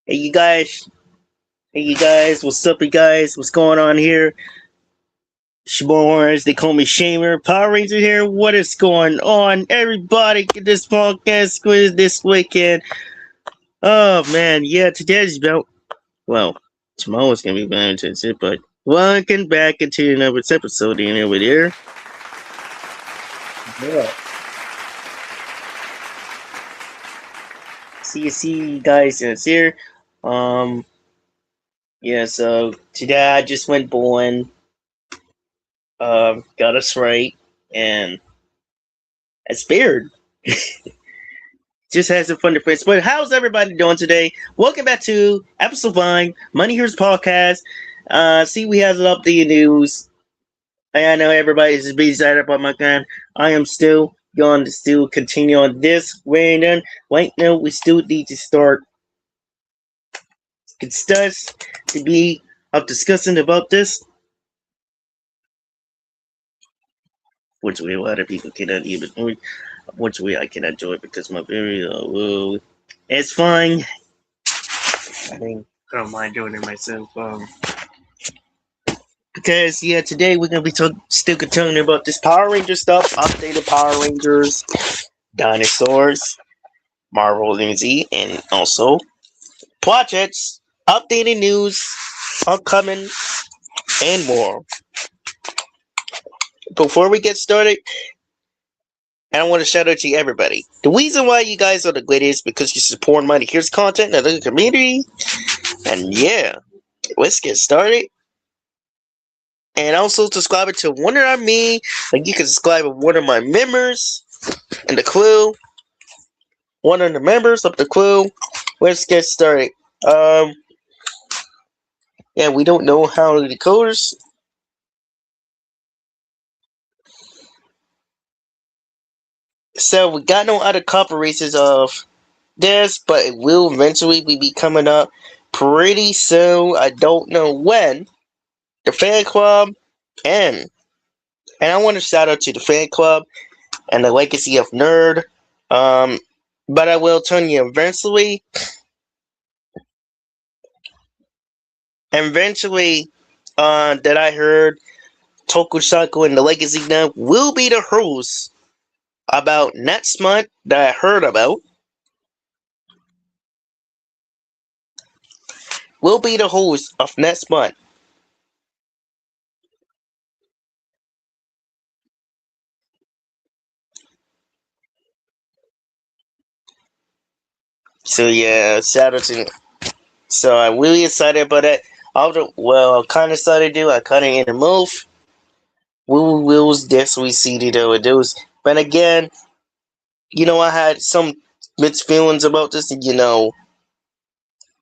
Hey you guys, what's up you guys? What's going on here? Shimons, they call me Shamer. Power Ranger here. What is going on? Everybody get this podcast quiz this weekend. Oh man, yeah, today's about well, tomorrow's gonna be very intensive, but welcome back into another episode in over there. Yeah. See you guys here. Um yeah, so today I just went bowling, got us right, and it's beard. Just had some fun difference. But how's everybody doing today? Welcome back to episode 5, Money Here's Podcast. See, we have some updated news. I know everybody's just busy excited about my gun. I am still going to still continue on this way. Then right now, we still need to start discuss to be of discussing about this, which way a lot of people cannot even, which way I cannot do it because my very it's fine. I mean, I don't mind doing it myself. Because yeah, today we're gonna be still continuing about this Power Ranger stuff, updated Power Rangers, dinosaurs, Marvel Z, and also projects, updated news, upcoming, and more. Before we get started, I want to shout out to everybody. The reason why you guys are the greatest is because you support Money Here's content and the community. And yeah, let's get started. And also subscribe to one of me. Like you can subscribe to one of my members in the crew. One of the members of the crew. Let's get started. Yeah, we don't know how the decoders. So we got no other corporations of this, but it will eventually be coming up pretty soon. I don't know when. The fan club and I want to shout out to the fan club and the legacy of nerd. But I will tell you eventually. Eventually, that I heard Tokushaku and the Legacy now will be the host about next month that I heard about. Will be the host of next month. So yeah, shout out to. So I'm really excited about it. Kind of excited to do. I kind of in the move. We will definitely see the those. But again, I had some mixed feelings about this.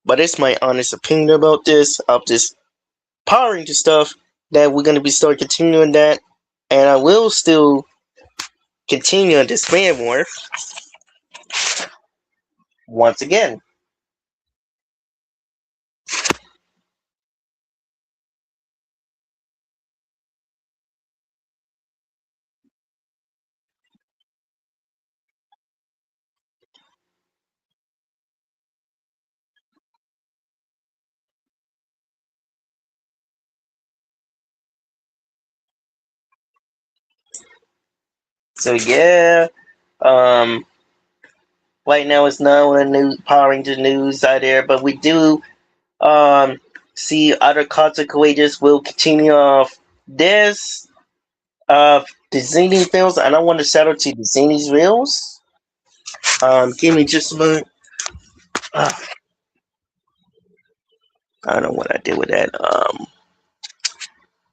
But it's my honest opinion about this. Of this Power Ranger stuff that we're going to be start continuing that, and I will still continue on this fan war once again. So yeah, um, right now it's not on the new Power Ranger news out there, but we do um see other consequences will continue off this the Zany Bills, and I want to shout out to the Zany Bills. Give me just a moment. Uh, I don't know what I did with that.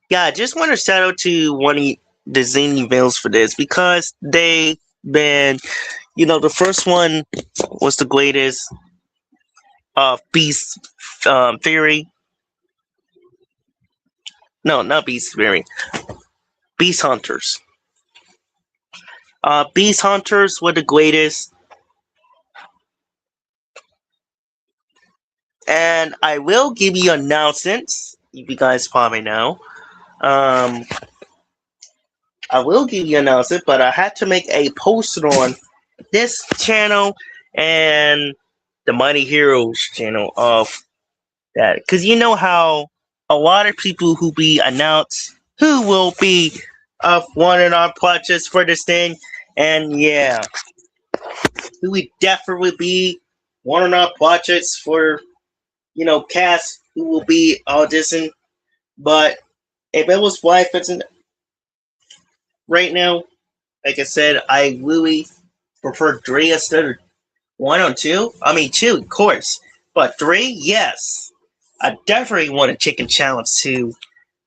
Yeah, I just want to shout out to one of the Zany Bills for this because they been, the first one was the greatest Beast Theory. No, not Beast Theory. Beast Hunters. Beast Hunters were the greatest. And I will give you announcements. You guys probably know. Um, I will give you announcements, but I had to make a post on this channel and the Mighty Heroes channel of that, because you know how a lot of people who be announced who will be of one of our projects for this thing, and yeah, who would definitely be one of our projects for cast who will be auditioning. But if it was wife right now, like I said, I really prefer Dre instead of 102. I mean, two, of course, but three, yes. I definitely want a chicken challenge to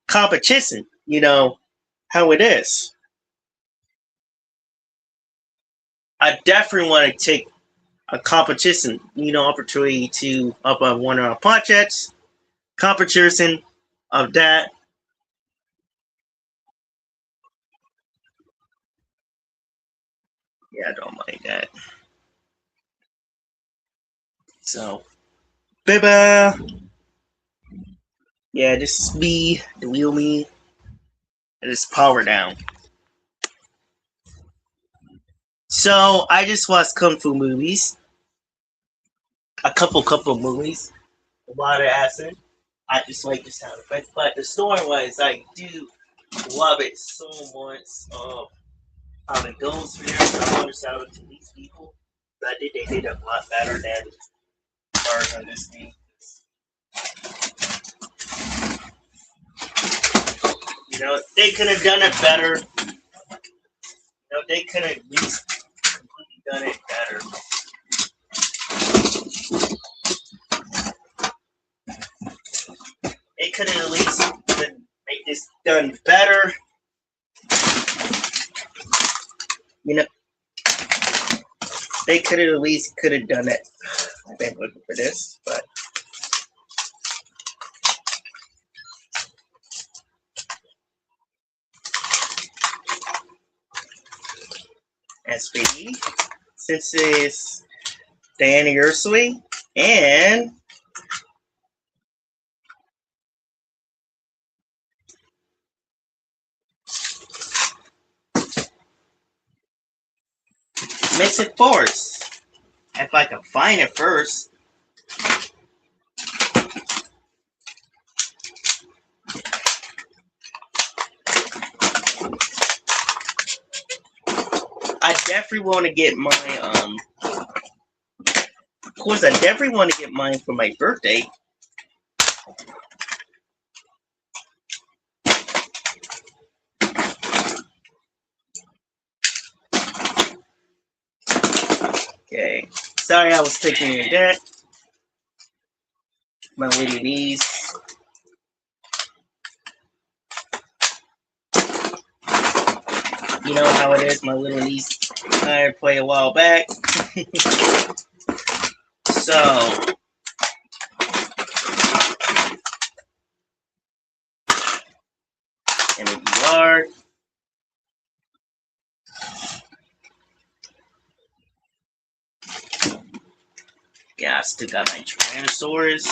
competition. You know how it is. I definitely want to take a competition, opportunity to up on one of our projects, competition of that. Yeah, I don't mind that. So, baby. Yeah, this is me, the wheel me, and it's power down. So I just watched kung fu movies, a couple movies, a lot of action. I just like the sound effects, but the story wise, I do love it so much. How it goes for there, I understand to these people. I think they did a lot better than stars on this thing. They could have done it better. They could have at least completely done it better. They could have at least make this done better. They could have at least done it. I've been looking for this, but SPD, since it's the anniversary, and Mystic Force. If I can find it first. I definitely want to get my of course I definitely want to get mine for my birthday. Okay. Sorry I was taking your deck. My little niece. You know how it is, my little niece I played a while back. So and if you are yeah, I still got my Tyrannosaurus.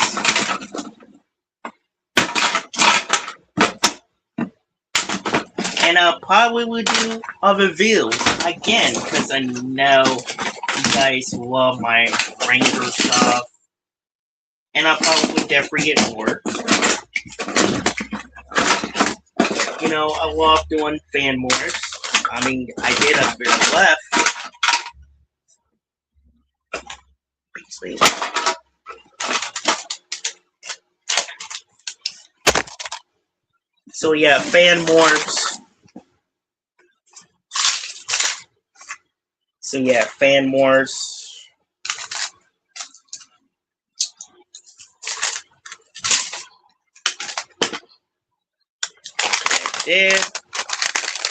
And I probably would do a review again because I know you guys love my Ranger stuff. And I probably would definitely get more. I love doing fan morphs. I mean, I did a very left. So yeah, fan morphs. So yeah, fan morphs. Did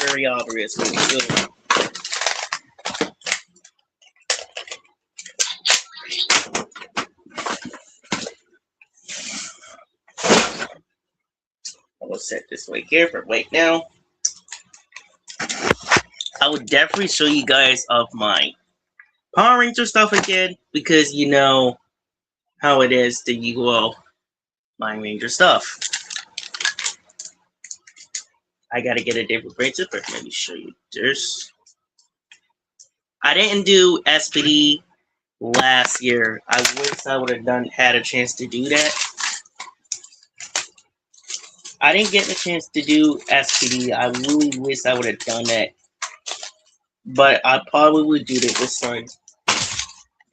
very obvious. I will set this way here for right now. I would definitely show you guys of my Power Ranger stuff again because you know how it is that you love my Ranger stuff. I gotta get a different Ranger, but let me show you this. I didn't do SPD last year. I wish I would have had a chance to do that. I didn't get the chance to do SPD. I really wish I would have done that. But I probably would do that this time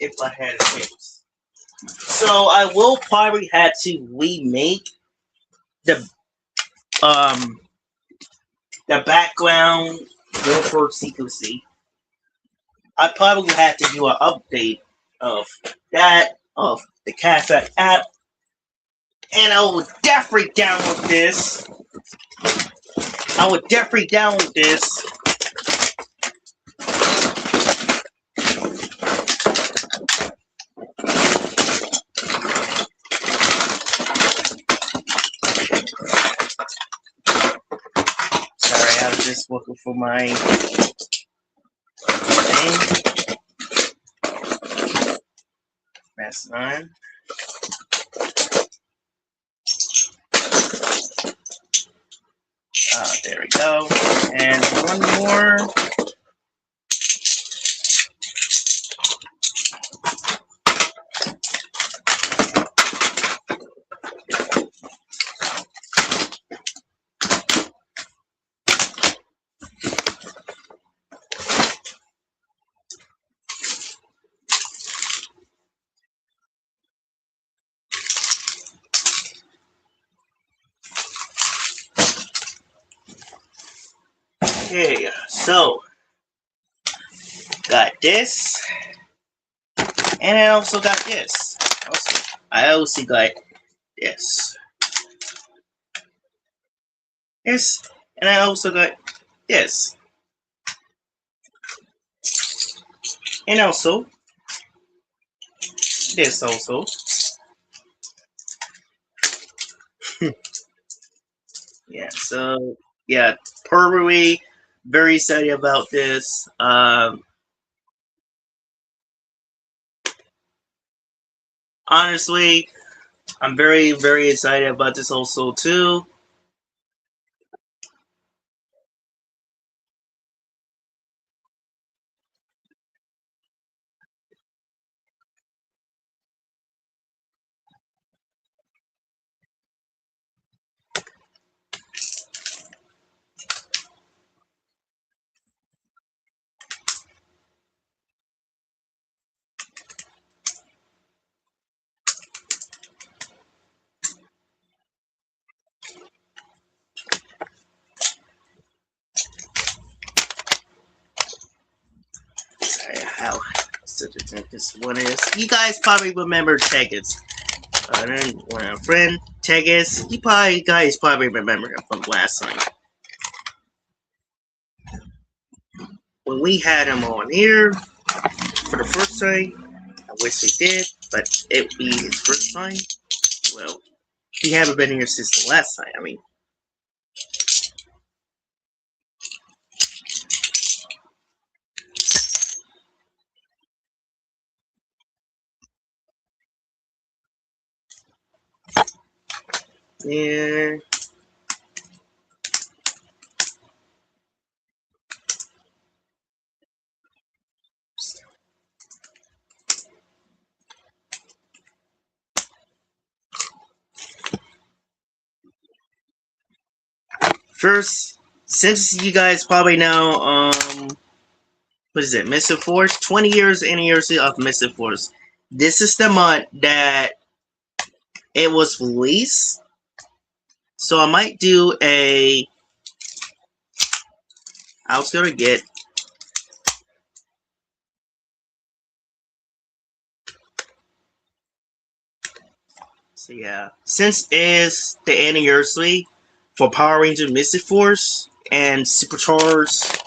if I had a chance. So I will probably have to remake the background Warford secrecy. I probably have to do an update of that, of the Cafe app, and I will definitely download this. I would definitely download this. Sorry, I was just looking for my thing. That's 9. There we go. And one more. Okay, so got this, and I also got this. I also got this, and I also got this, and also this also. Yeah, so yeah, probably very excited about this. Honestly, I'm very, very excited about this also too. How this one is. You guys probably remember Tegus. When a friend Tegus, you guys probably remember him from last time. When we had him on here for the first time, I wish he did, but it would be his first time. Well, he haven't been here since the last time. I mean, yeah. First, since you guys probably know, what is it, Mystic Force? 20 years anniversary of Mystic Force. This is the month that it was released. So I might do a. I was gonna get. So yeah, since it's the anniversary for Power Ranger Mystic Force and Supercharged.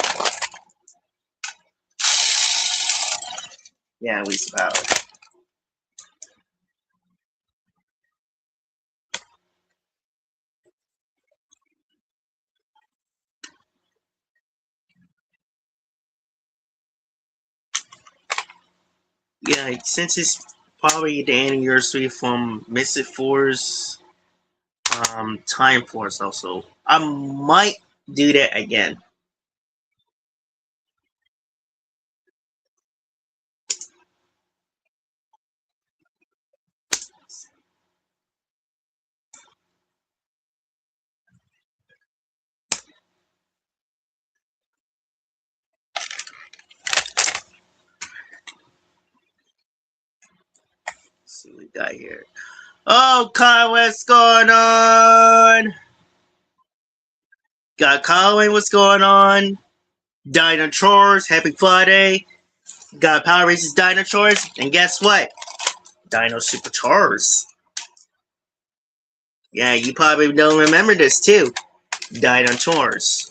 Yeah, we about. Yeah, since it's probably the anniversary from Mystic Force, Time Force also. I might do that again. see what we got here. Oh, Kyle, what's going on? Got Colin, what's going on? Dinosaurs, happy Friday. Got Power Rangers Dinosaurs, and guess what? Dino Supercharged. Yeah, you probably don't remember this too. Dinosaurs.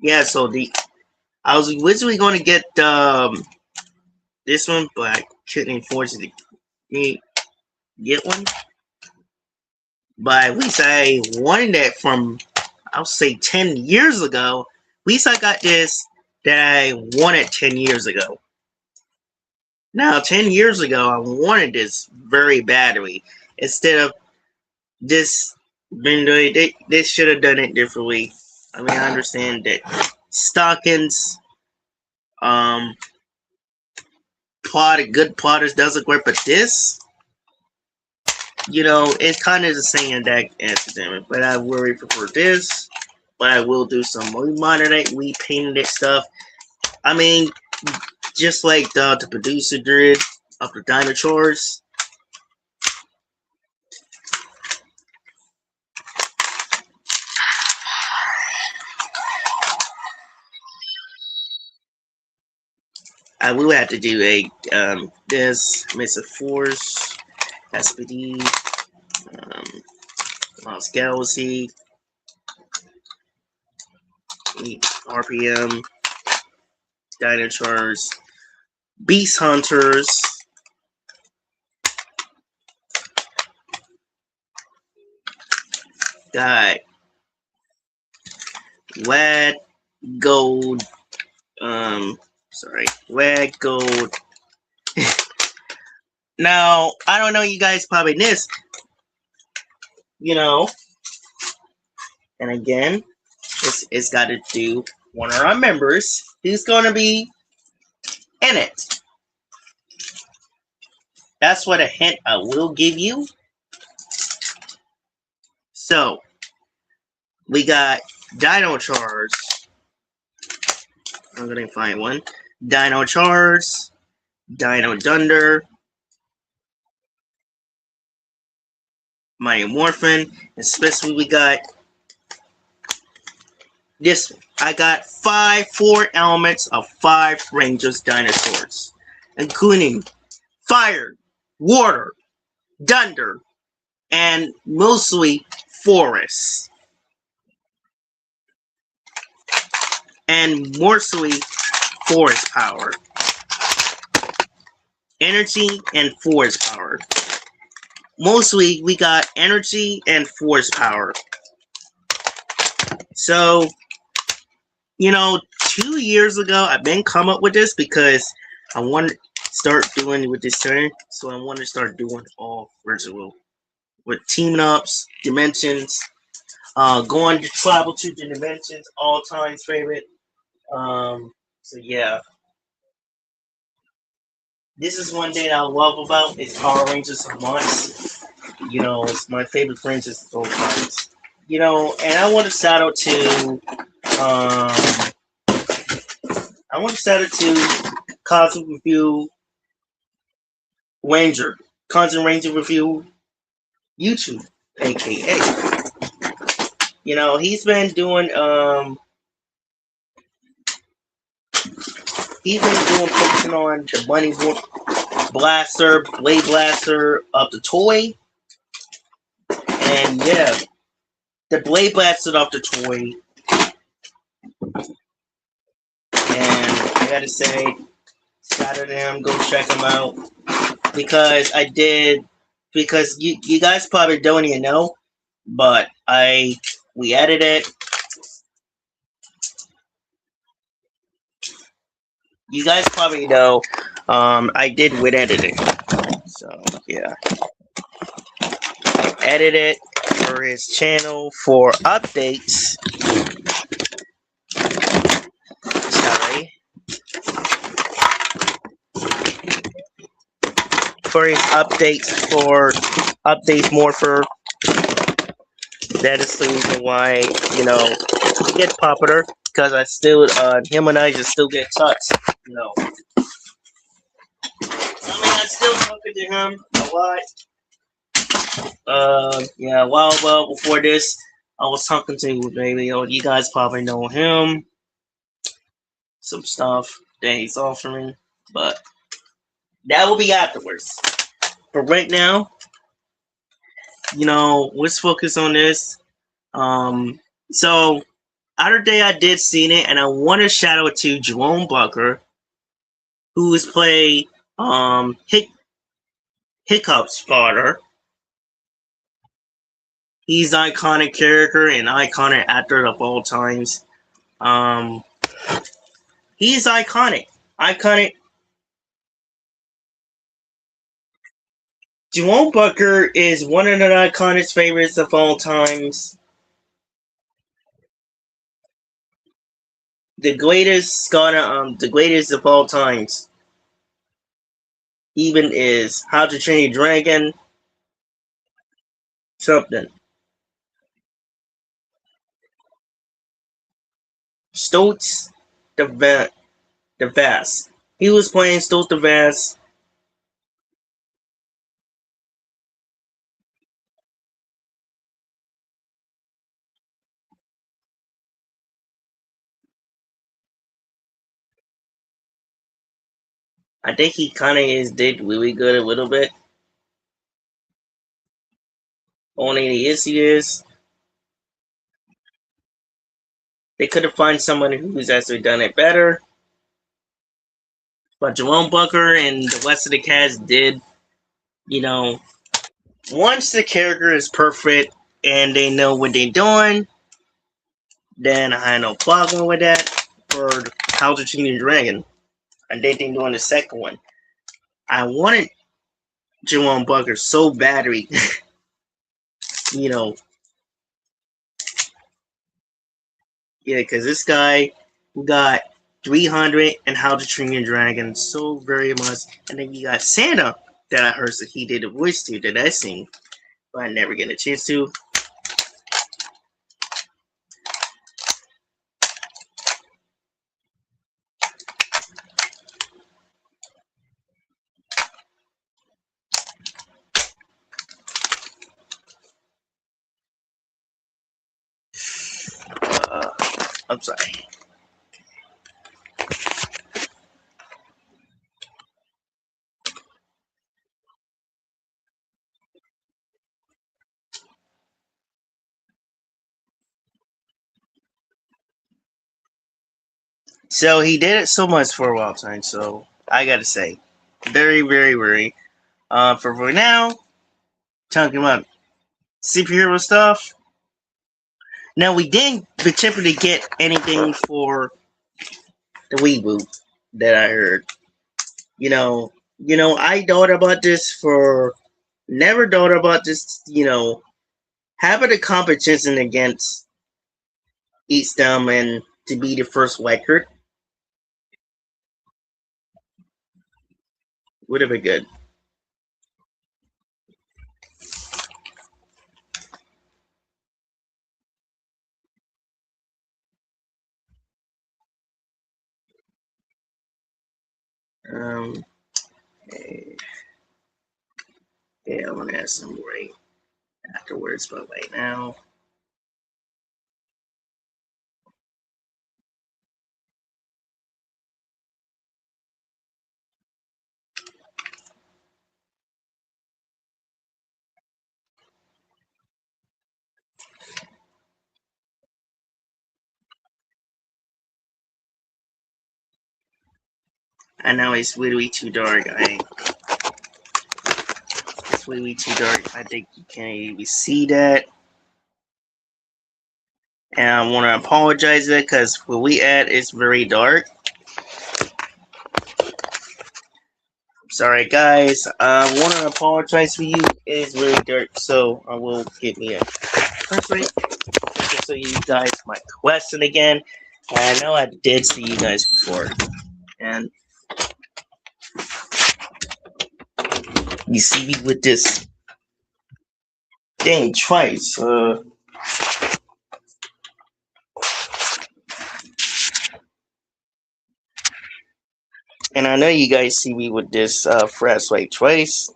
Yeah, so I was originally going to get this one, but I couldn't unfortunately get one. But at least I wanted it from, I'll say 10 years ago. At least I got this that I wanted 10 years ago. Now, 10 years ago, I wanted this very badly. Instead of this, they should have done it differently. I mean, I understand that stockings, good plotters doesn't work, but this, you know, it's kind of the same in that incident. But I really prefer this. But I will do some remodeling, repainting it stuff. I mean, just like the producer did of the Dinosaurs. I will have to do a this Mr. Force, SPD, Lost Galaxy, RPM, Dinosaurs, Beast Hunters, got Red Gold, Red Gold. Now, I don't know, you guys probably missed, you know, and again, it's got to do one of our members who's going to be in it. That's what a hint I will give you. So, we got Dinosaurs. I'm going to find one. Dinosaurs, Dino Thunder, Mighty Morphin, especially we got this one. I got 4 elements of 5 Rangers dinosaurs, including fire, water, thunder, and mostly forest. And mostly forest power. Energy and forest power. Mostly we got energy and forest power. So, you know, 2 years ago, I've been come up with this because I want to start doing with this turn. So I want to start doing all virtual with teaming ups, dimensions, going to travel to the dimensions, all times favorite. So yeah, this is one thing I love about is Power Rangers a month. You know, it's my favorite franchise of all times. You know, and I want to shout out to Constant Review Ranger, Constant Ranger Review YouTube, aka. You know, he's been doing focusing on the Bunny Blaster, Blade Blaster of the toy. And yeah, the Blade Blaster of the toy. And I gotta say, shout out to him, go check him out. Because you guys probably don't even know, but we edited it. You guys probably know, I did with editing. So yeah, I edited for his channel for updates. Sorry. For his updates more for that is the reason why, you know, it gets popular, because I still him and I just still get touched, you know. still talking to him a lot. Yeah, well, before this, I was talking to maybe, you guys probably know him. Some stuff that he's offering, but that will be afterwards. But right now, let's focus on this. So other day I did see it, and I want to shout out to Jerome Booker, who is playing Hiccup's father. He's an iconic character and iconic actor of all times. He's iconic. Iconic. Jerome Booker is one of the iconic favorites of all times. The greatest of all times. Even is How to Train Your Dragon. Something. Stoltz the Vast. He was playing Stoltz the Vast. I think he kind of did really good a little bit. Only the issue is they could have found someone who's actually done it better. But Jerome Booker and the rest of the cast did, once the character is perfect and they know what they're doing, then I had no problem with that for How to Train Your Dragon. And they think doing the second one. I wanted Jerome Booker so badly, yeah, because this guy got 300 and How to Train Your Dragon so very much. And then you got Santa that I heard that he did a voice to that I sing, but I never get a chance to. I'm sorry. So he did it so much for a while time, so I gotta say, very, very, very. For right now, talking about superhero stuff. Now we didn't particularly get anything for the reboot that I heard. I thought about this never thought about this, having a competition against Eastham and to be the first record would have been good. Yeah, I'm gonna ask some right afterwards, but right now. And now it's literally too dark. It's literally too dark. I think you can't even see that. And I want to apologize that because where we at is very dark. Sorry guys, I want to apologize for you. It is really dark, so I will give me a perfect just so you guys might question again. And I know I did see you guys before, and you see me with this thing twice. And I know you guys see me with this fresh white twice.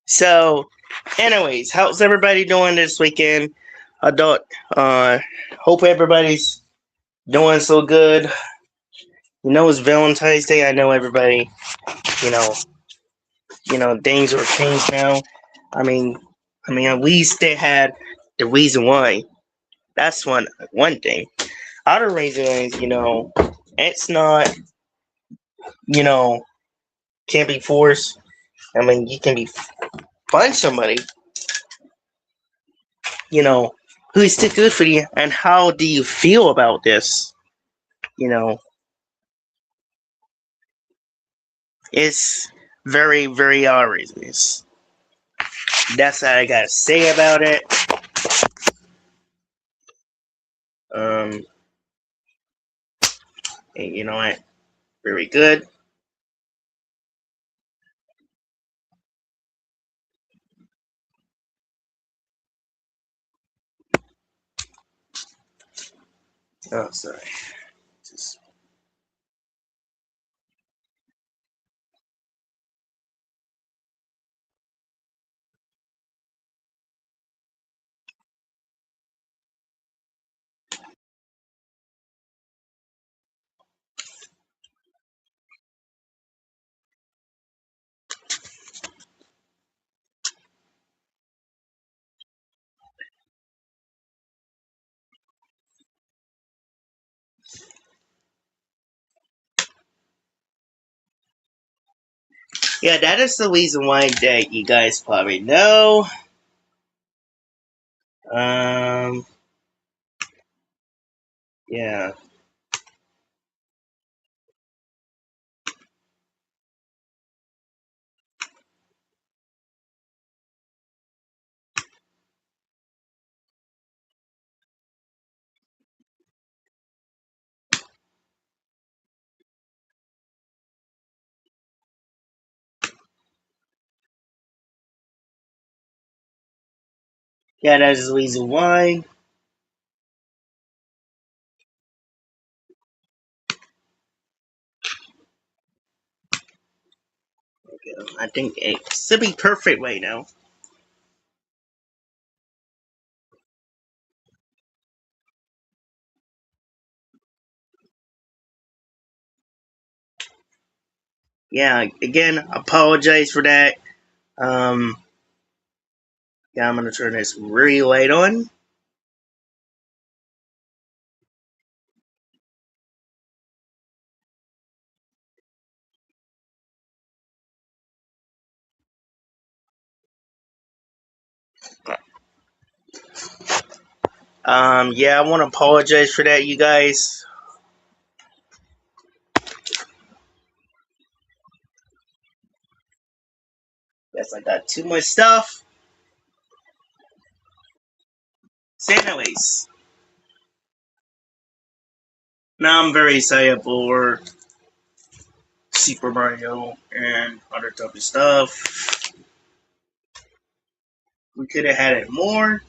So, anyways, how's everybody doing this weekend? I don't hope everybody's doing so good. You know, it's Valentine's Day. I know everybody. You know, things are changed now. I mean, at least they had the reason why. That's one thing. Other reason is, it's not, you know, can't be forced. I mean, you can be find somebody, you know, who is still good for you, and how do you feel about this? You know, it's very, very outrageous. That's all I gotta say about it. Um, and you know what? Very good. Oh, sorry. Just, yeah, that is the reason why that you guys probably know. Um, yeah, that is the reason why. I think it should be perfect right now. Yeah, again, apologize for that. Um, yeah, I'm gonna turn this really light on. Yeah, I want to apologize for that, you guys. Guess I got too much stuff. So, anyways, now I'm very excited for Super Mario and other type of stuff. We could have had it more,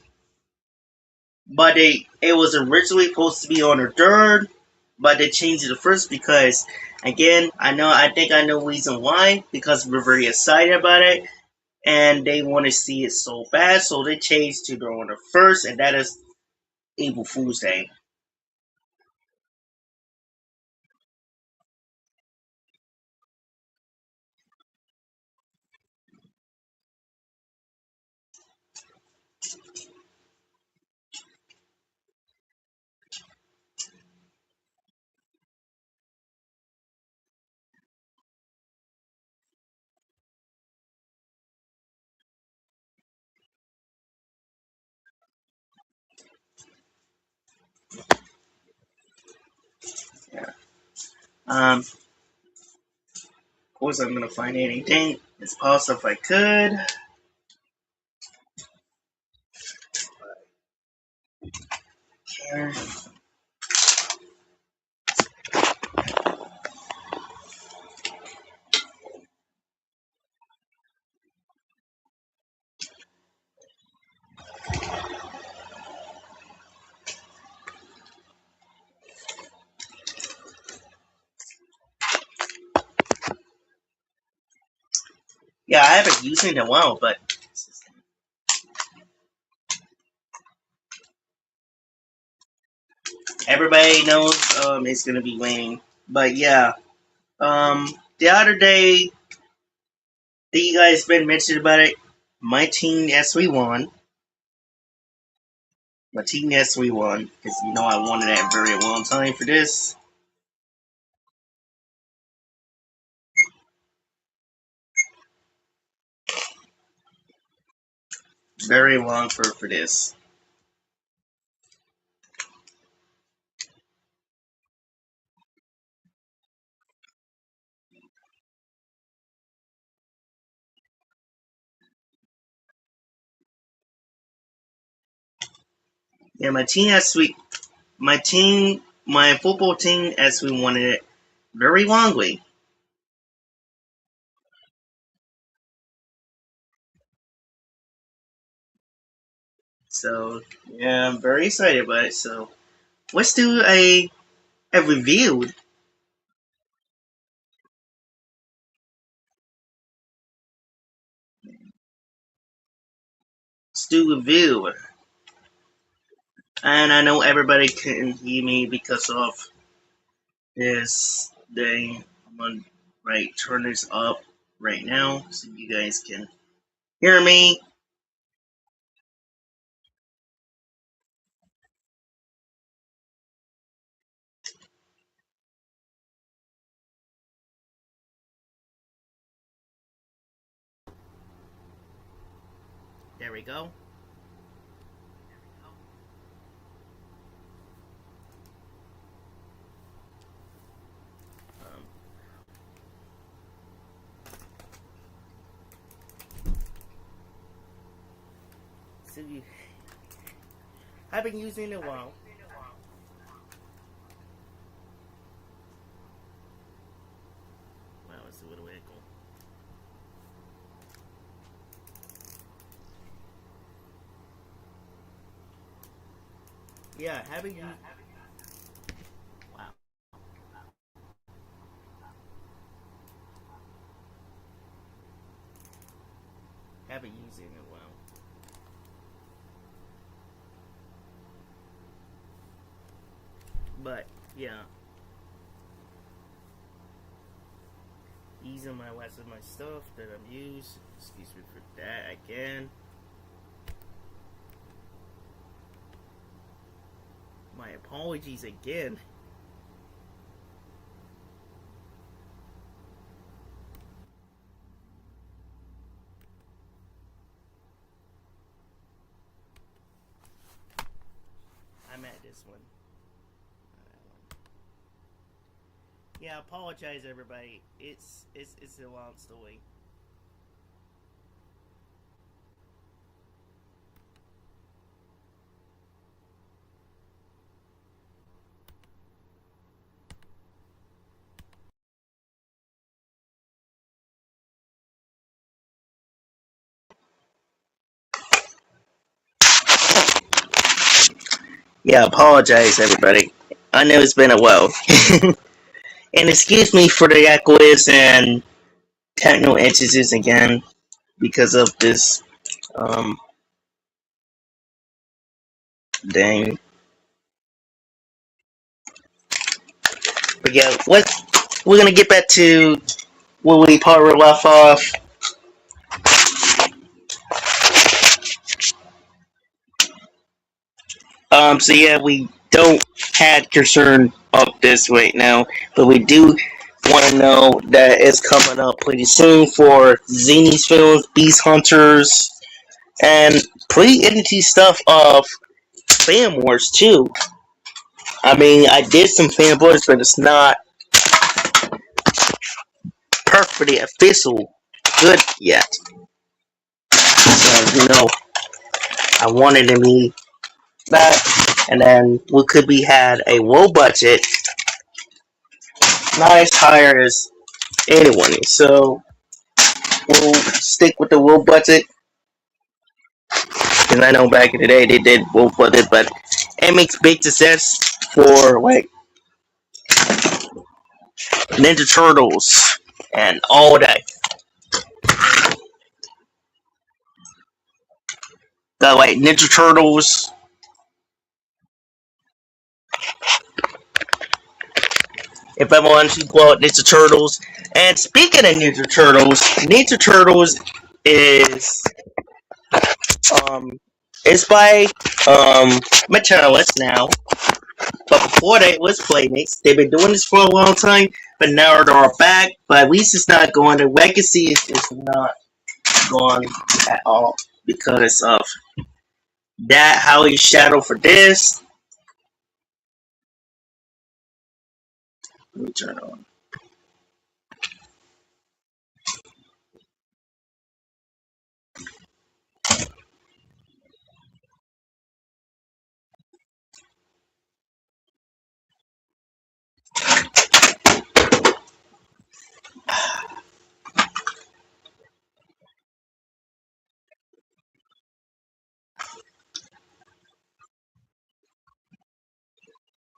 but it was originally supposed to be on the third, but they changed it to first because, again, I think I know the reason why, because we're very excited about it and they want to see it so bad, so they changed to the on the first, and that is April Fool's Day. Yeah. Of course, I'm gonna find anything as possible if I could. here. Yeah, I haven't used it in a while, but everybody knows it's gonna be winning. But yeah, the other day that you guys been mentioned about it, my team S3 won. My team S3 won because you know I wanted that very long time for this. Very long for this. Yeah, my team S3, my football team S3 wanted it very longly. So yeah, I'm very excited about it. So let's do a review. Let's do a review. And I know everybody couldn't hear me because of this thing. I'm gonna turn this up right now so you guys can hear me. There we go. Um, so I've been using it a while. Wow, it's a little echo. Yeah, haven't used. Wow, haven't used it in a while. But yeah, using my rest of my stuff that I'm used. Excuse me for that again. My apologies again. I'm at this one. Yeah, apologize everybody. It's a long story. Yeah, apologize everybody. I know it's been a while. And excuse me for the echoes and technical issues again because of this um thing. But yeah, we're gonna get back to where we probably left off. So yeah, we don't have concern of this right now, but we do want to know that it's coming up pretty soon for Zany's films, Beast Hunters, and pretty interesting stuff of Fan Wars too. I mean, I did some Fan Wars, but it's not perfectly official good yet. So I wanted to be that, and then we could be had a low budget, not as high as anyone. So we'll stick with the low budget. Because I know back in the day they did low budget, but it makes big success for like Ninja Turtles and all that. The like Ninja Turtles. If everyone should call it Ninja Turtles. And speaking of Ninja Turtles is um is by Materialist now. But before that, it was Playmates. They've been doing this for a long time, but now they're back. But at least it's not going. The legacy is not gone at all because of that. How he shadow for this. Let me turn on.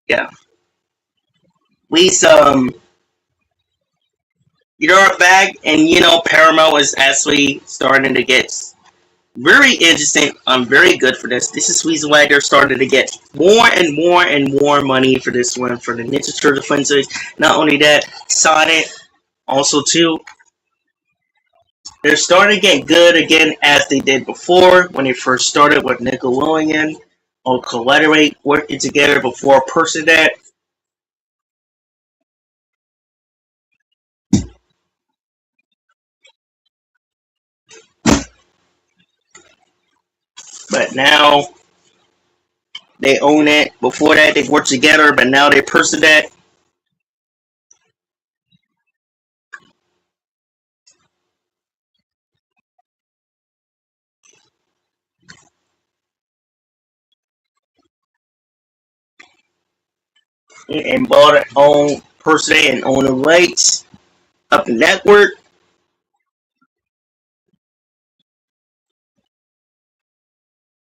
Yeah, we you're back, and Paramount is actually starting to get very interesting. I'm very good for this. This is the reason why they're starting to get more and more and more money for this one for the Ninja Turtle franchise. Not only that, Sonic also too. They're starting to get good again as they did before when they first started with Nickelodeon or Collaborate working together before Person that. But now they own it. Before that they worked together, but now they Person that. And bought it own Person that and own the rights of the network.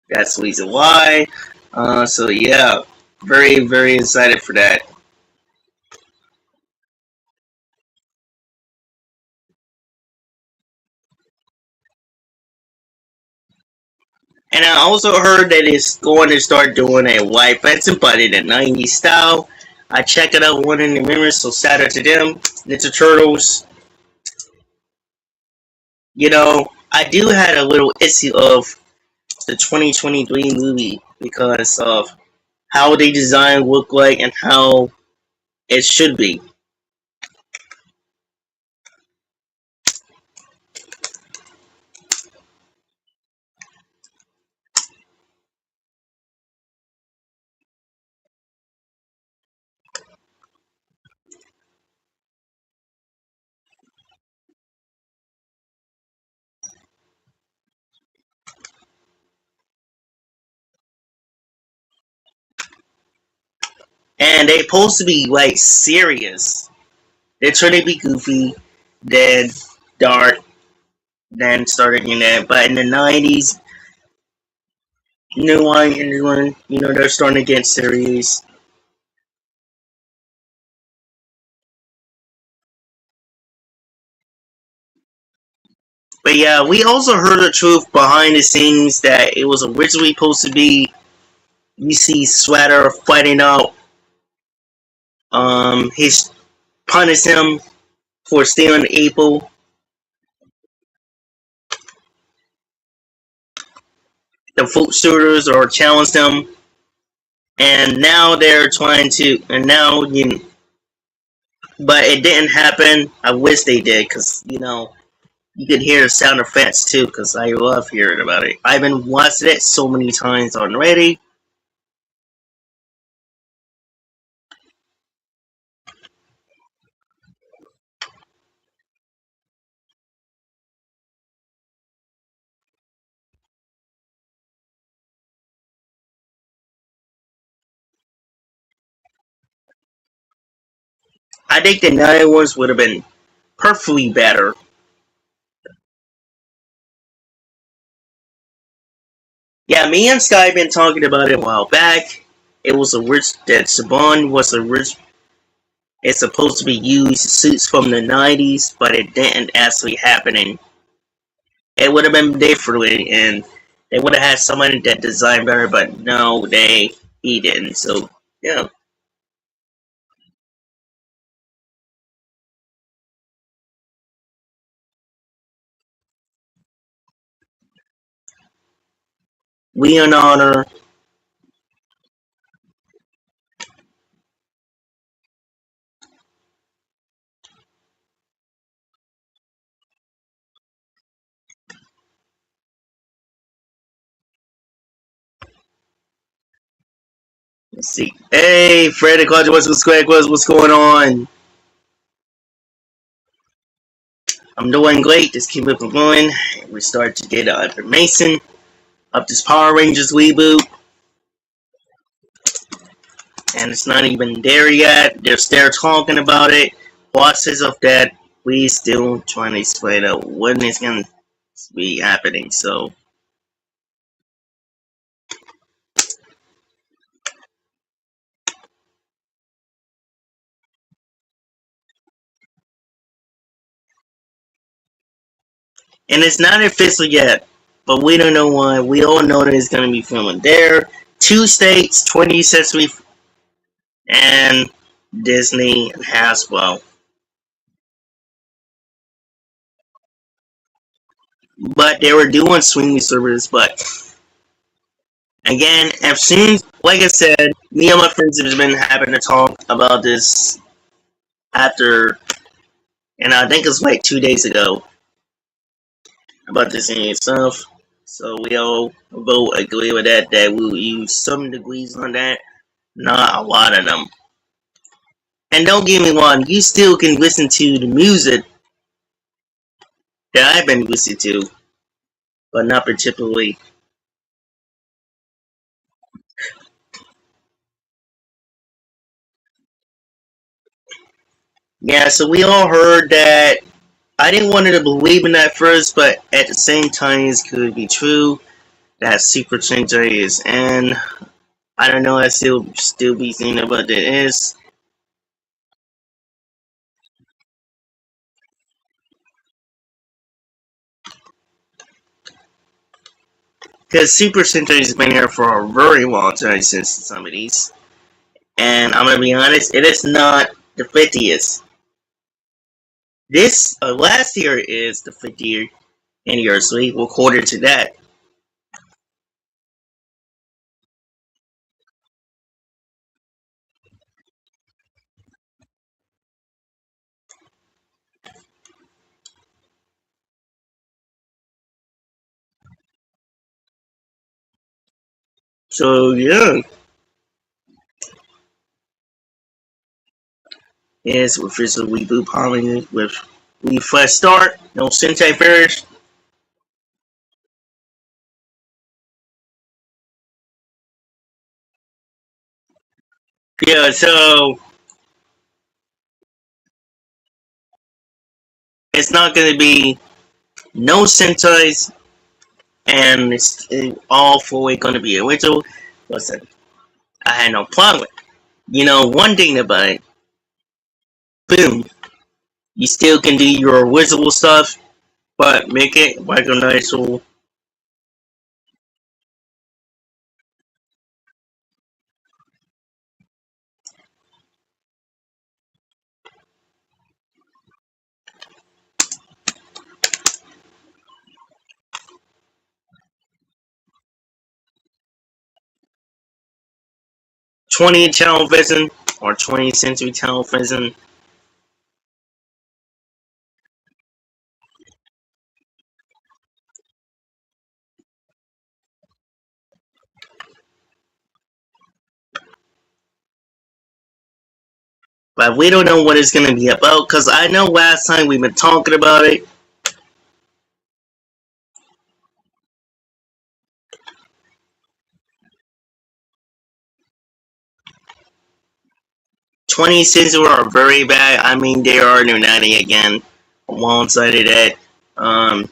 That's the reason why. So yeah, very very excited for that. And I also heard that it's going to start doing a white fancy but in the '90s style. I checked it out one in the mirrors, so shout out to them. Ninja Turtles. I do had a little issue of the 2023 movie because of how they design look like and how it should be. And they supposed to be like serious. They're trying to be goofy, then dark, then started that. But in the '90s, new one, they're starting to get serious. But yeah, we also heard the truth behind the scenes that it was originally supposed to be you see Sweater fighting out his punish him for stealing the apple, the foot shooters or challenged him, and now they're trying to, and now but it didn't happen. I wish they did, because you could hear the sound effects too, because I love hearing about it. I've been watching it so many times already. I think the 91s would have been perfectly better. Yeah, me and Sky been talking about it a while back. It was a rich that Saban was a rich. It's supposed to be used suits from the 90s, but it didn't actually happen. It would have been differently, and they would have had somebody that designed better. But no, he didn't. So yeah, we in honor. Let's see. Hey, Freddy Culture, what's going on? I'm doing great. Just keep it going. We start to get information of this Power Rangers reboot, and it's not even there yet. They're still talking about it. Process of that, we still trying to explain out when it's gonna be happening. So, and it's not official yet, but we don't know why. We all know that it's gonna be filming there. Two states, 20th Century, and Disney and Hasbro. But they were doing streaming service, but again, as soon like I said, me and my friends have been having to talk about this after, and I think it's like 2 days ago about this and stuff. So we all both agree with that we'll use some degrees on that, not a lot of them. And don't get me wrong, you still can listen to the music that I've been listening to, but not particularly. Yeah, so we all heard that. I didn't want to believe in that first, but at the same time, it could be true that Super Sentai is in. I don't know. I still be thinking about that is because Super Sentai has been here for a very long time since some of these, and I'm gonna be honest, it is not the 50th. This last year is the 50th anniversary. According to that, so yeah, yes, with official reboot polling with we fresh start, no Sentai first. Yeah, so it's not gonna be no Sentais, and it's all fully gonna be original. Listen, I had no problem with it. You know, one thing about it, boom, you still can do your original stuff, but make it recognizable. 20th television or 20th century television. But we don't know what it's going to be about because I know last time we've been talking about it. 20 Century are very bad. I mean, they are Illuminati again. Alongside of that, um,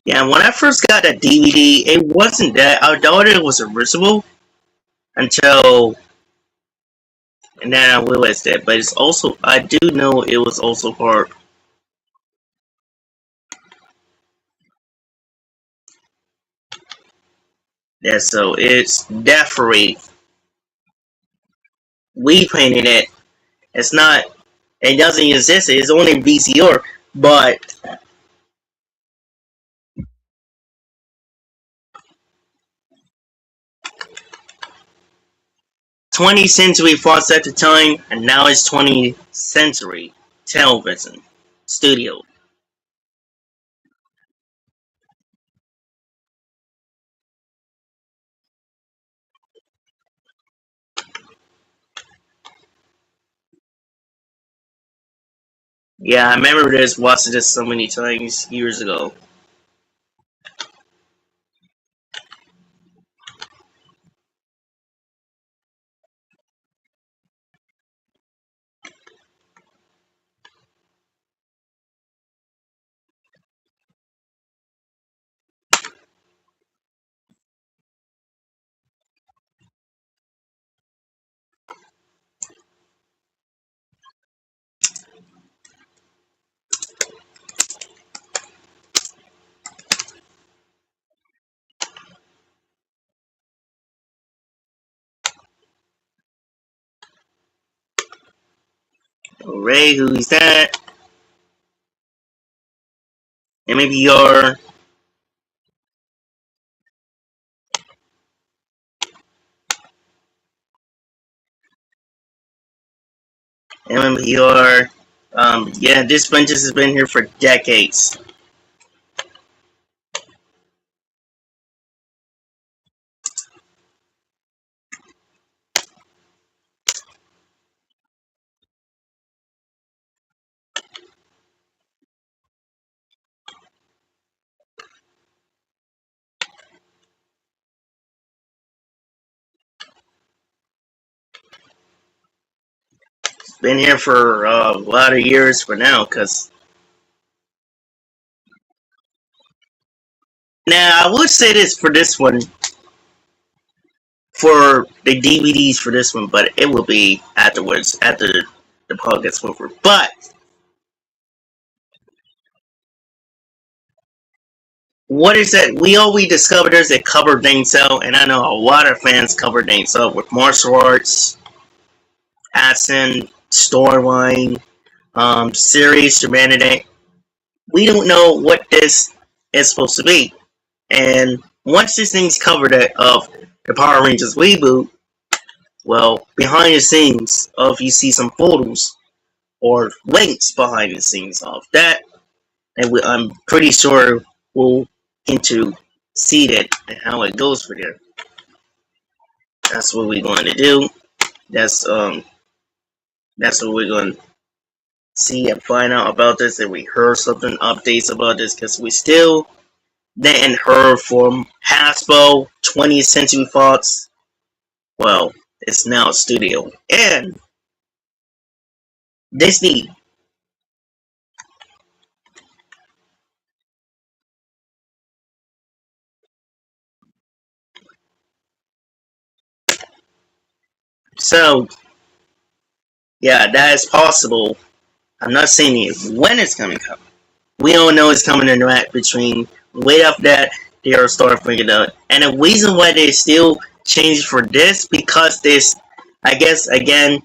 yeah, when I first got that DVD, it wasn't that. I thought it was original until, and then I realized that. But it's also, I do know it was also part. Yeah, so it's definitely we painted it. It's not. It doesn't exist. It's only VCR. But 20th Century Fox at the time, and now it's 20th Century Television Studio. Yeah, I remember this, watching this so many times years ago. Ray, who's that? MVR, MVR. Yeah, this franchise has been here for decades. It's been here for a lot of years for now. Cause now I would say this for this one, for the DVDs for this one, but it will be afterwards after the podcast over. But what is that? We always discovered there's a cover thing so, and I know a lot of fans cover things so with martial arts, action, storyline, series, humanity. We don't know what this is supposed to be. And once this thing's covered of the Power Rangers reboot, well, behind the scenes of you see some photos or links behind the scenes of that, and I'm pretty sure we'll get to see that and how it goes for them. That's what we're going to do. That's um that's what we're going to see and find out about this. And we heard something updates about this because we still didn't heard from Hasbro, 20th Century Fox. Well, it's now a studio and Disney. So yeah, that is possible. I'm not saying it when it's coming up. We don't know it's coming in right between. Way after that, they are starting figuring out. And the reason why they still changed for this because this, I guess again,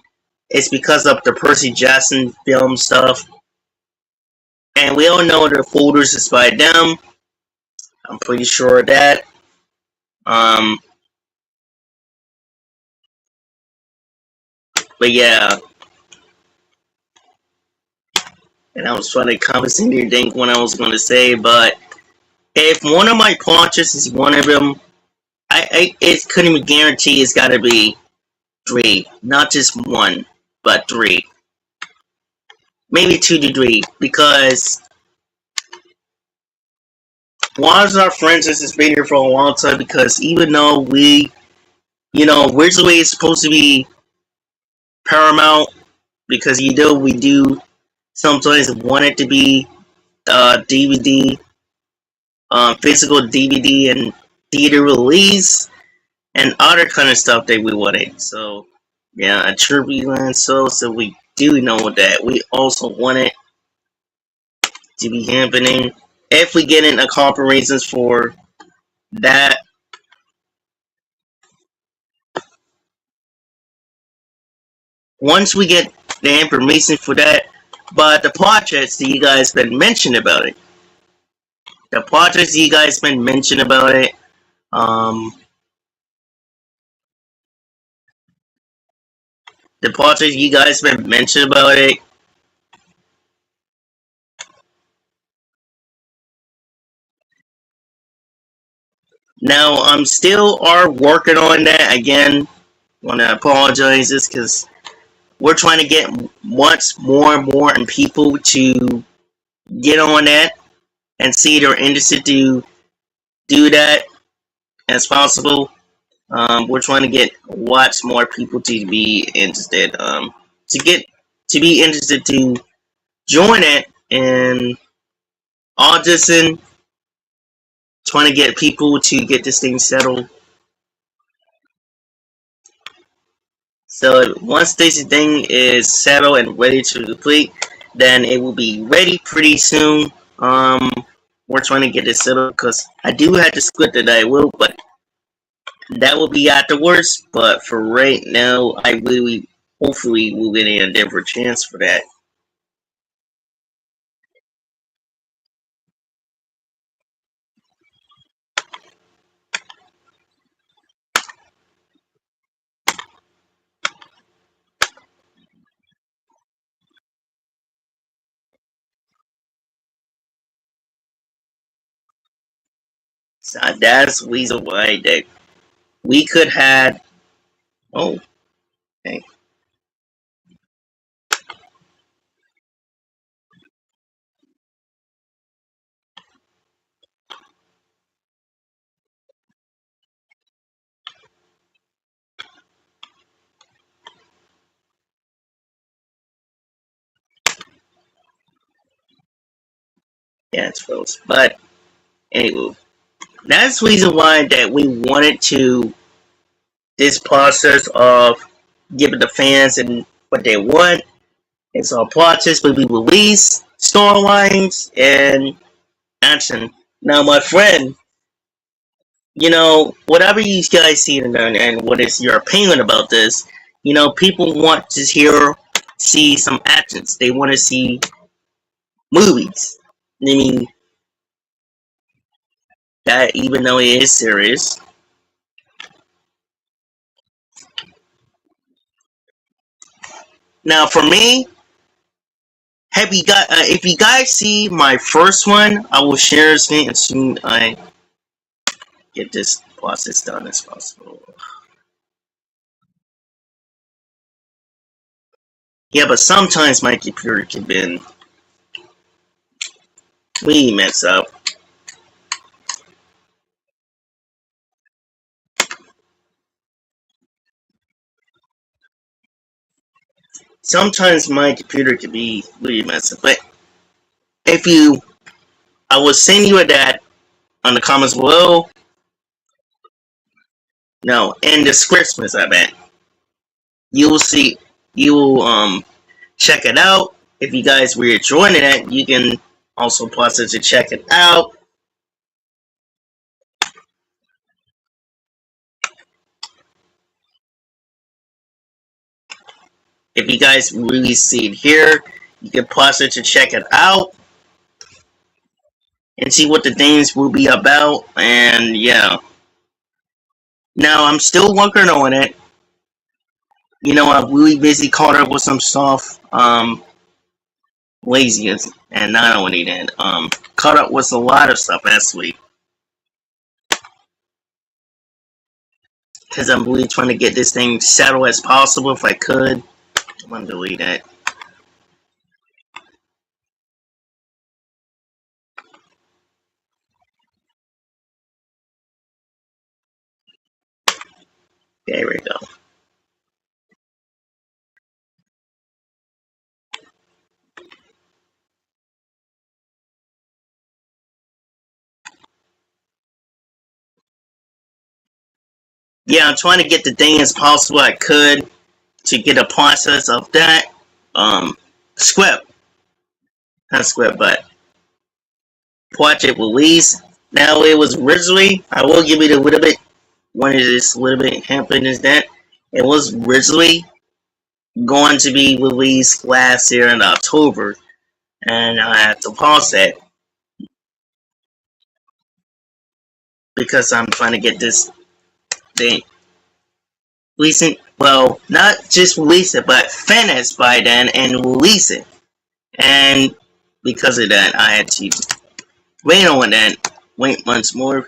it's because of the Percy Jackson film stuff. And we all know the folders is by them. I'm pretty sure of that. Um, but yeah, and I was trying to constantly think what I was going to say. But if one of my punches is one of them, I it couldn't even guarantee it's got to be three, not just one, but three, maybe 2 to 3, because one of our friends has been here for a long time. Because even though Where's the Way is supposed to be Paramount, because we do sometimes want it to be DVD, physical DVD and theater release, and other kind of stuff that we wanted. So yeah, a Turbulence. So we do know that we also want it to be happening. If we get in a couple reasons for that, once we get the information for that, but the projects that you guys been mentioning about it, um, the projects you guys been mentioning about it. Now I'm still are working on that again. Want to apologize just because we're trying to get much more and more and people to get on that and see they're interested to do that as possible. We're trying to get lots more people to be interested. To be interested to join it and audition, trying to get people to get this thing settled. So once this thing is settled and ready to complete, then it will be ready pretty soon. We're trying to get it settled because I do have the script that I will, but that will be afterwards. But for right now, I really, hopefully, will get a different chance for that. So that's the reason why that we could have. Oh, okay. Yeah, it's close. But anyway, that's the reason why that we wanted to this process of giving the fans and what they want. It's our process will be released, storylines, and action. Now, my friend, whatever you guys see and what is your opinion about this, people want to see some actions. They want to see movies. I mean, that even though it is serious. Now, for me, have you got? If you guys see my first one, I will share screen as soon as I get this process done as possible. Yeah, but sometimes my computer can be really mess up. Sometimes my computer can be really messed up. But if you, I will send you that on the comments below. No, in the Christmas, I bet you will see. You will check it out. If you guys were joining it, you can also process to check it out. If you guys really see it here, you can pause it to check it out and see what the things will be about. And yeah, now I'm still working on it. I'm really busy caught up with some stuff. lazy, and not only that, caught up with a lot of stuff last week. Because I'm really trying to get this thing settled as possible if I could. I'm gonna delete that. There we go. Yeah, I'm trying to get the thing as possible I could to get a process of that. Script. Not script, but project release. Now, it was originally, I will give it a little bit, wanted this a little bit happen is that it was originally going to be released last year in October, and I had to pause that because I'm trying to get this thing recent. Well, not just release it, but finish by then and release it. And because of that, I had to wait on that. Wait months more.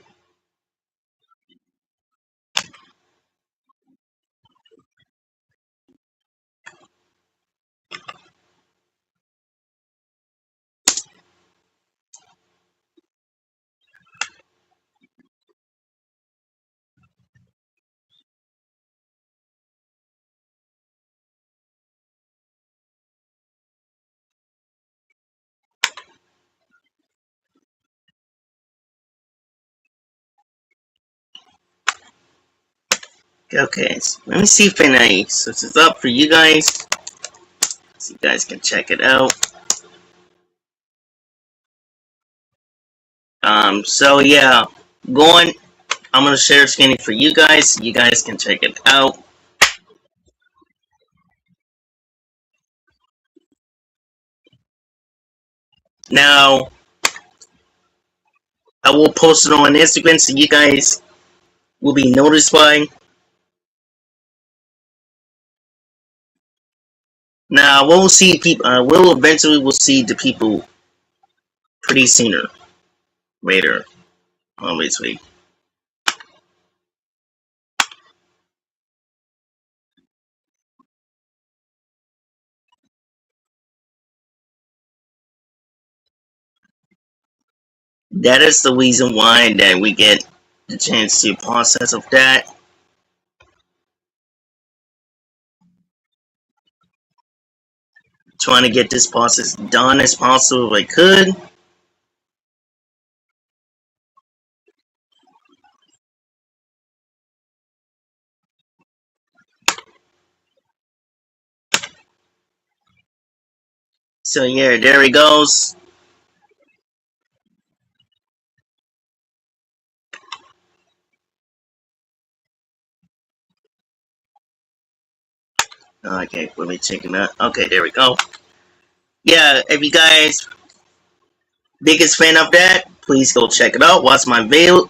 Okay, so let me see if I switch this up for you guys, so you guys can check it out. So yeah, I'm gonna share scanning for you guys, so you guys can check it out. Now, I will post it on Instagram, so you guys will be notified. Now, we'll see people. We'll eventually will see the people pretty sooner, later, obviously. That is the reason why that we get the chance to process of that. Trying to get this process done as possible if I could. So yeah, there he goes. Okay, let me check him out. Okay, there we go. Yeah, if you guys biggest fan of that, please go check it out. Watch my video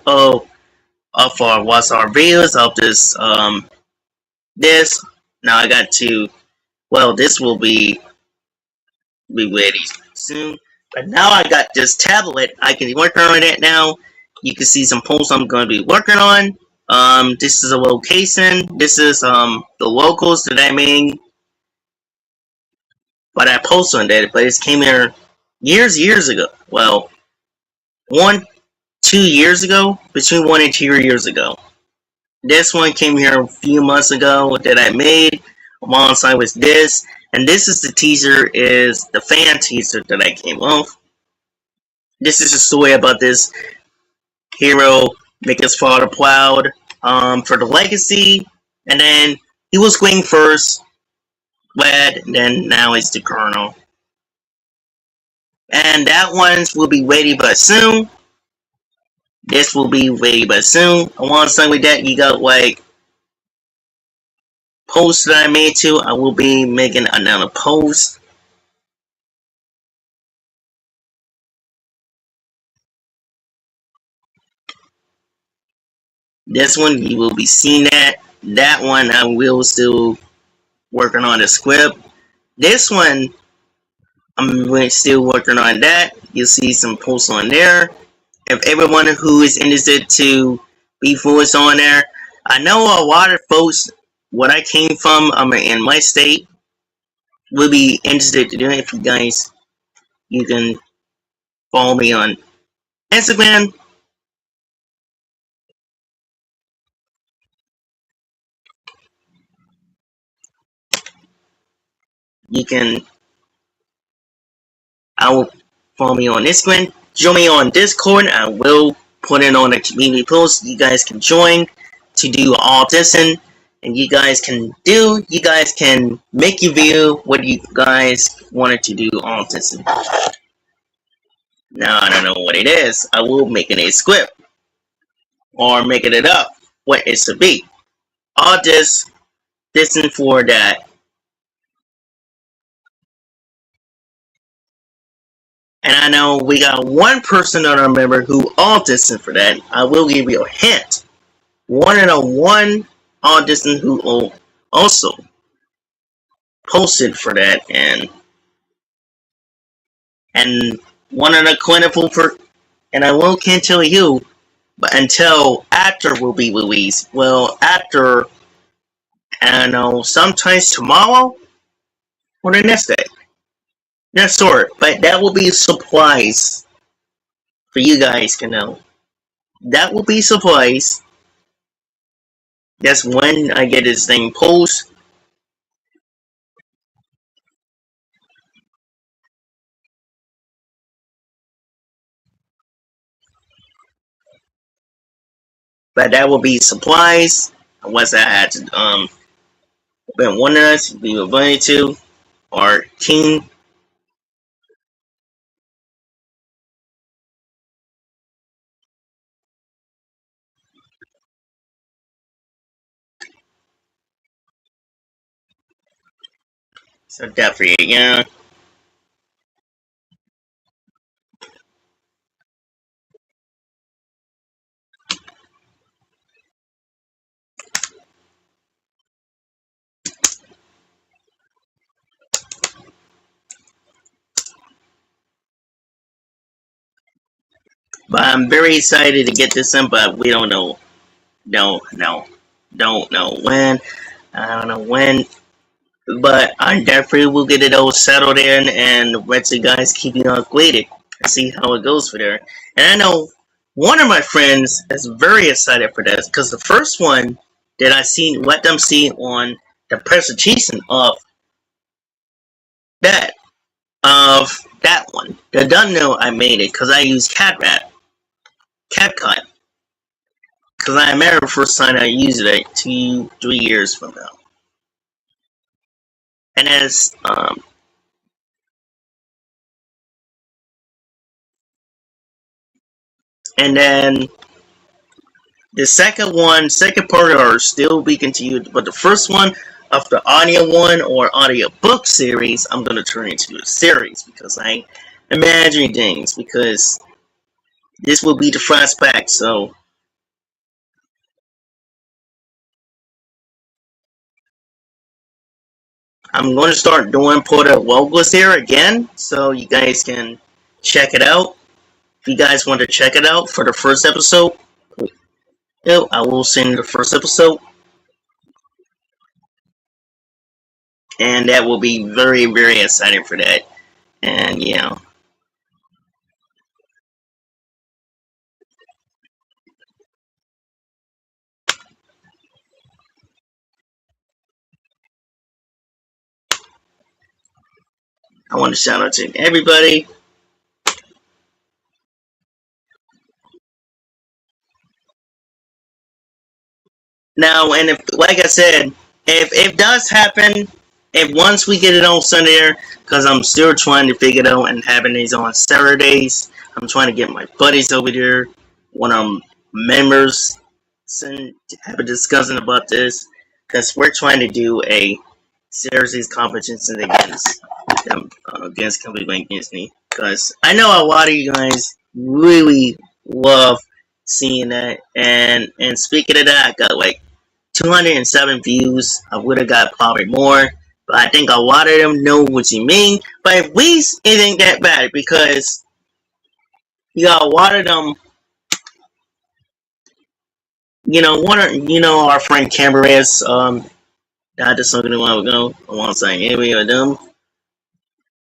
watch our videos of this. Now I got to, well, this will be ready soon. But now I got this tablet. I can work on it now. You can see some posts I'm going to be working on. This is a location. This is the locals that I made. But I posted on that. But it came here years ago. Well, 2 years ago, between 1 and 2 years ago. This one came here a few months ago that I made alongside with this, and this is the teaser, is the fan teaser that I came off. This is a story about this hero make his father proud for the legacy, and then he was going first, led, and then now he's the colonel. And that one will be ready but soon. This will be ready but soon. Alongside with that, you got like posts that I made too. I will be making another post. This one you will be seeing that. That one I will still working on the script. This one I'm still working on that. You'll see some posts on there. If everyone who is interested to be voiced on there, I know a lot of folks, what I came from in my state, will be interested to do it. If you guys, you can follow me on Instagram. You can, I will follow me on Instagram. Join me on Discord. I will put it on a community post. You guys can join to do audition, and you guys can make your view what you guys wanted to do audition. Now I don't know what it is. I will make it a script or making it up what it should be. I'll just listen for that. And I know we got one person on our member who auditioned for that. I will give you a hint. One audition who also posted for that, and one of the clinical for, and I can't tell you, but until after will be released. Well, after, I don't know, sometimes tomorrow or the next day. Not sure, but that will be a surprise for you guys to know. That will be a surprise. That's when I get this thing posted. But that will be supplies. Once I had to been one of us we were going to our team. So definitely, yeah. But I'm very excited to get this in, but we don't know. Don't know when. I don't know when. But I definitely will get it all settled in and let you guys keep you updated and see how it goes for there. And I know one of my friends is very excited for this because the first one that I seen, let them see on the presentation of that one. They don't know I made it because I used CapCut. Because I remember the first time I used it like 2-3 years from now. And as and then the second part are still be continued, but the first one of the audio one or audio book series, I'm gonna turn into a series because I imagine things because this will be the flashback. So I'm going to start doing Porter logos here again, so you guys can check it out. If you guys want to check it out for the first episode, I will send the first episode. And that will be very, very exciting for that. And yeah. I want to shout out to everybody. Now, and if, like I said, if it does happen, if once we get it on Sunday, because I'm still trying to figure it out and having these on Saturdays, I'm trying to get my buddies over there, one of them members, and have a discussion about this, because we're trying to do a series competition against Company Bank against me, because I know a lot of you guys really love seeing that, and speaking of that, I got like 207 views. I would have got probably more, But I think a lot of them know what you mean. But at least it ain't that bad because you got a lot of them. Our friend Cameras, I just talking a while ago. I want to say anyway of them.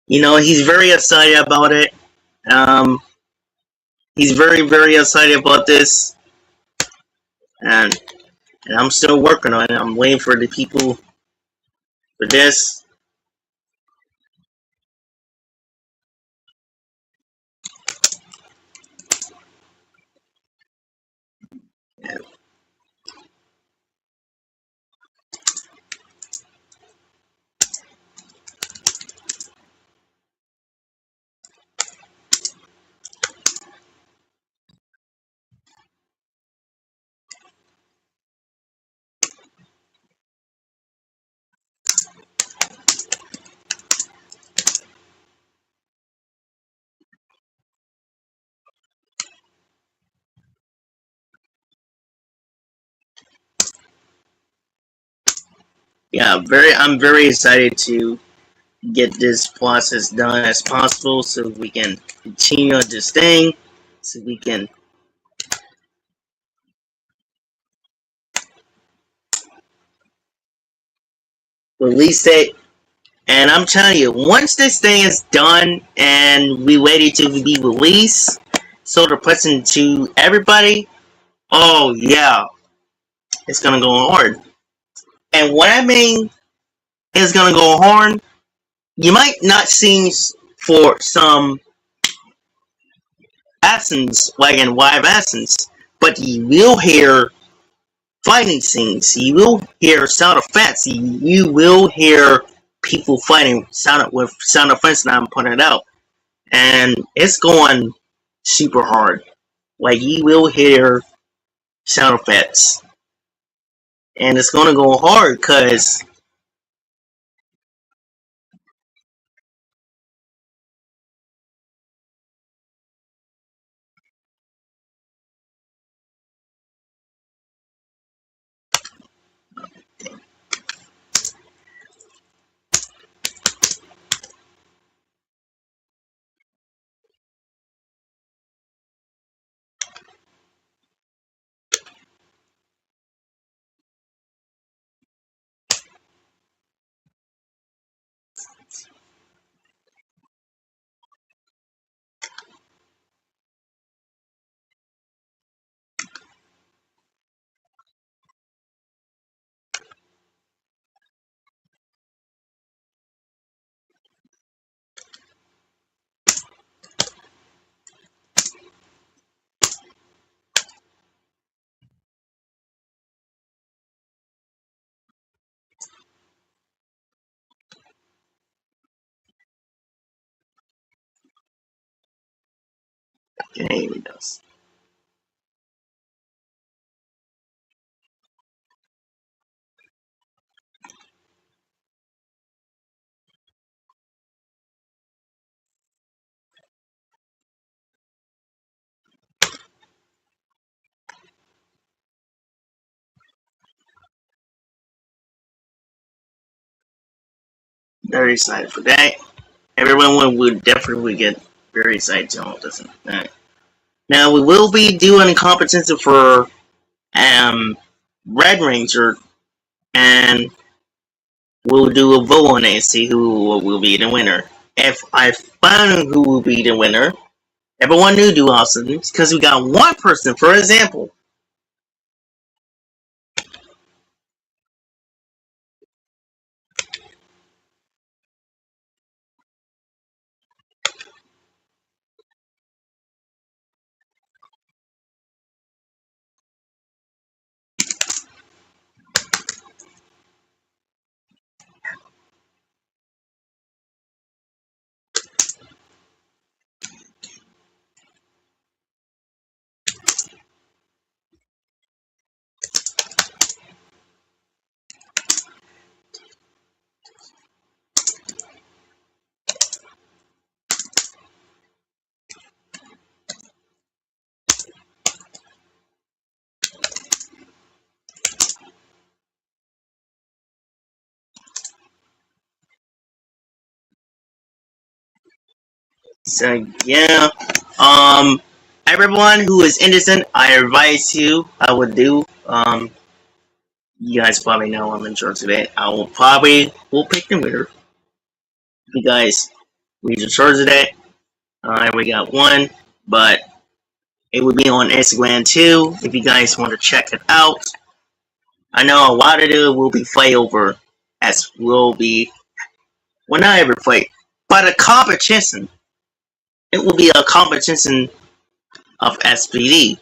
He's very excited about it. Um, he's very, very excited about this, and I'm still working on it. I'm waiting for the people for this. Yeah, I'm very excited to get this process done as possible, so we can continue this thing, so we can release it. And I'm telling you, once this thing is done and we ready to be released, so the present to everybody, oh yeah, it's gonna go hard. And what I mean is gonna go hard. You might not see for some accents, like in live accents, but you will hear fighting scenes. You will hear sound effects. You will hear people fighting with sound effects that I'm putting it out. And it's going super hard. Like, you will hear sound effects. And it's going to go hard because it even does. Very excited for that. Everyone would definitely get very excited to all this. Now, we will be doing a competition for Red Ranger, and we'll do a vote on it and see who will be the winner. If I find who will be the winner, everyone knew do awesome because we got one person, for example. So yeah, everyone who is innocent, I advise you. I would do. You guys probably know I'm in charge of it. I will pick the winner. You guys, we in charge of that. We got one, but it will be on Instagram too. If you guys want to check it out, I know a lot of it will be fight over, as will be. Well, not every fight, but a competition. It will be a competition of SPD.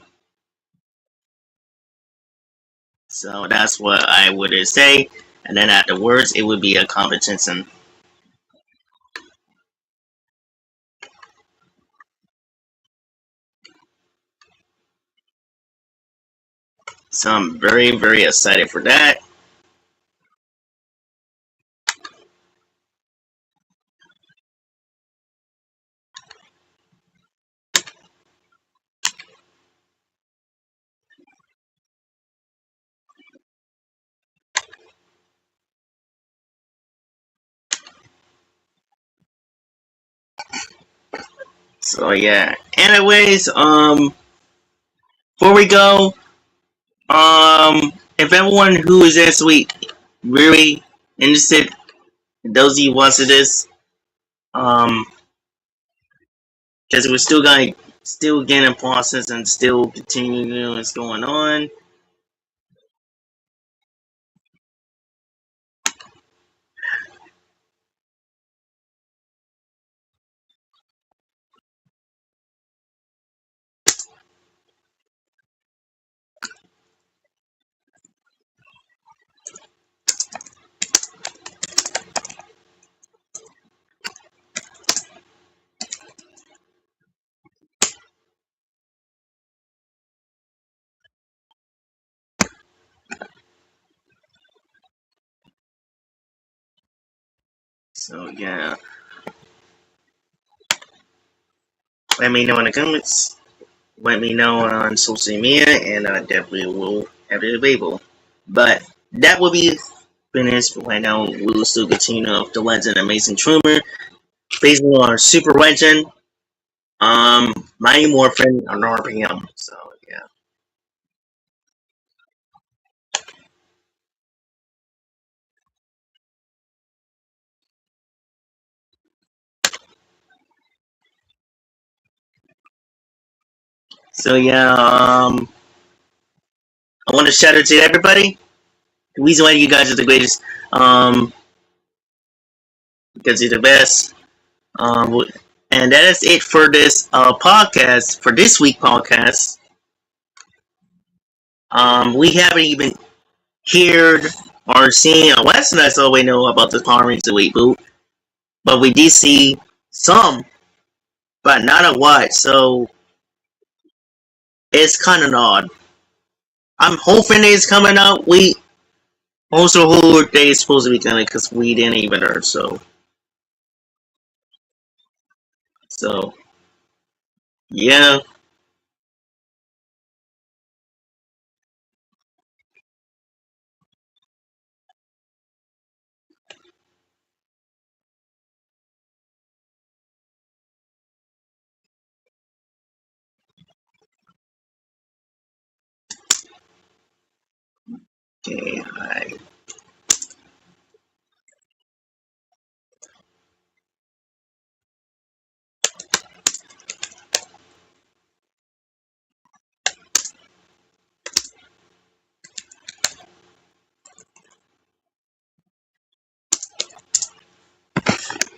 So that's what I would say. And then afterwards, it would be a competition. So I'm very, very excited for that. So yeah. Anyways, before we go, if everyone who is this week really interested, those of you who wants to this, because we're still getting process and still continuing what's going on. So yeah, let me know in the comments. Let me know on social media, and I definitely will have it available. But that will be finished. Right now, we will still continue of the Legend Amazing Trooper, based on our Super Legend, Mighty Morphin on RPM. So yeah. So yeah, I want to shout out to everybody. The reason why you guys are the greatest, because you're the best. And that is it for this podcast, for this week podcast. We haven't even heard or seen, or less than us all we know about the Power Rangers reboot, but we did see some, but not a lot, so it's kind of odd. I'm hoping it's coming out. We also who they supposed to be coming because we didn't even hear, so yeah. Okay,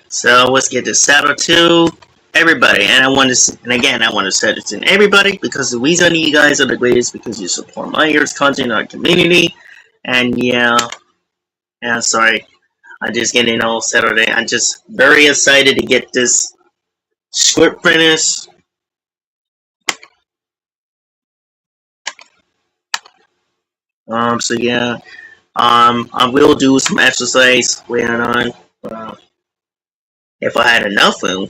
so let's get this settled to everybody, and I want to set it to everybody because the reason you guys are the greatest because you support my year's content in our community, and yeah, sorry, I'm just getting all settled in. I'm just very excited to get this script finished. So yeah, I will do some exercise later on, if I had enough food.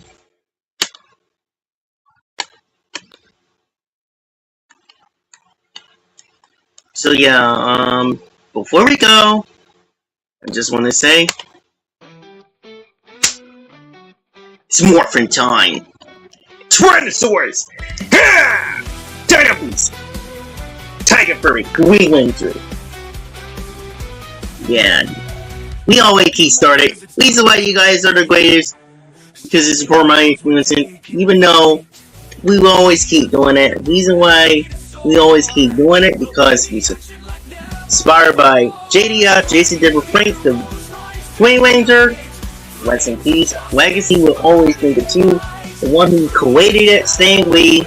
So yeah, before we go, I just want to say it's morphin' time. Tyrannosaurus, Dino Beast, Tiger Furry, Green Ranger. Yeah, we always keep started. Reason why you guys are the greatest, because it's for my influence, and even though we will always keep doing it. Reason why we always keep doing it, because we inspired by JDF, Jason Deborah Frank, the Green Ranger. Rest in peace. Legacy will always think it too. The one who created it, Stan Lee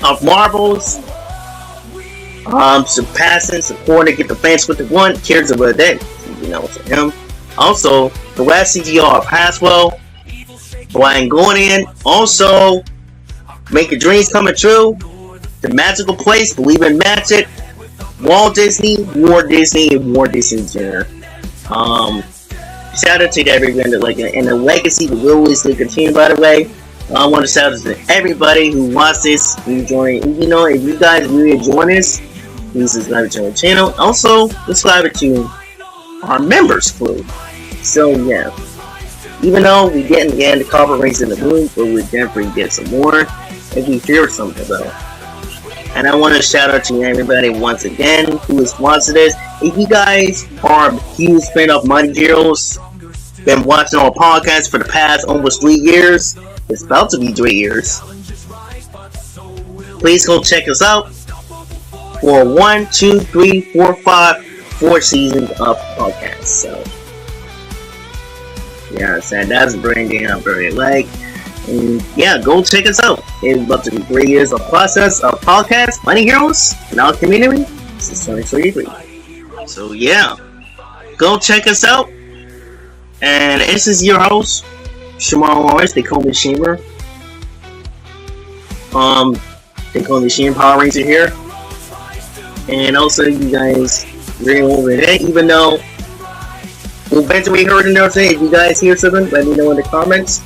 of Marvels. Surpassing, supporting, get the fans what they want, cares about that. You know, for him. Also, the last CGR, Passwell, Brian Gordon. Also, Making Dreams Coming True. The Magical Place, Believe in Magic. Walt Disney, Walt Disney, and Walt Disney Jr. Shout out to everyone that and the legacy will always continue. By the way, I want to shout out to everybody who watched this, who joined. You know, if you guys really enjoy this, please subscribe to our channel. Also, subscribe to our members club. So yeah, even though we getting the copper rings in the moon, but we definitely get some more if we hear something about. And I want to shout out to everybody once again who is watching this. If you guys are a huge fan of Mighty Heroes, been watching our podcast for the past almost 3 years, it's about to be 3 years, please go check us out for 1, 2, 3, 4, 5, 4 seasons of podcasts. So, yeah, that's a brand game I very like. And yeah, go check us out. It's about to be 3 years of process of podcast, Mighty Heroes, in our community since 2023. So yeah, go check us out. And this is your host, Shamar Morris. They call me Shamer. They call me Shamer Power Ranger here. And also, you guys really over it. Even though we'll eventually heard another thing. If you guys hear something, let me know in the comments.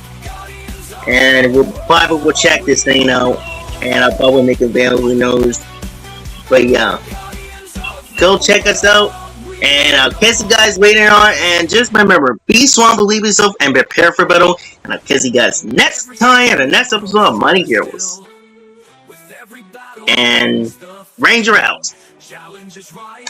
And we'll probably check this thing out, and I'll probably make it available, who knows. But yeah, go check us out, and I'll catch you guys later on. And just remember, be strong, believe in yourself, and prepare for battle. And I'll catch you guys next time in the next episode of Mighty Heroes. And Ranger out.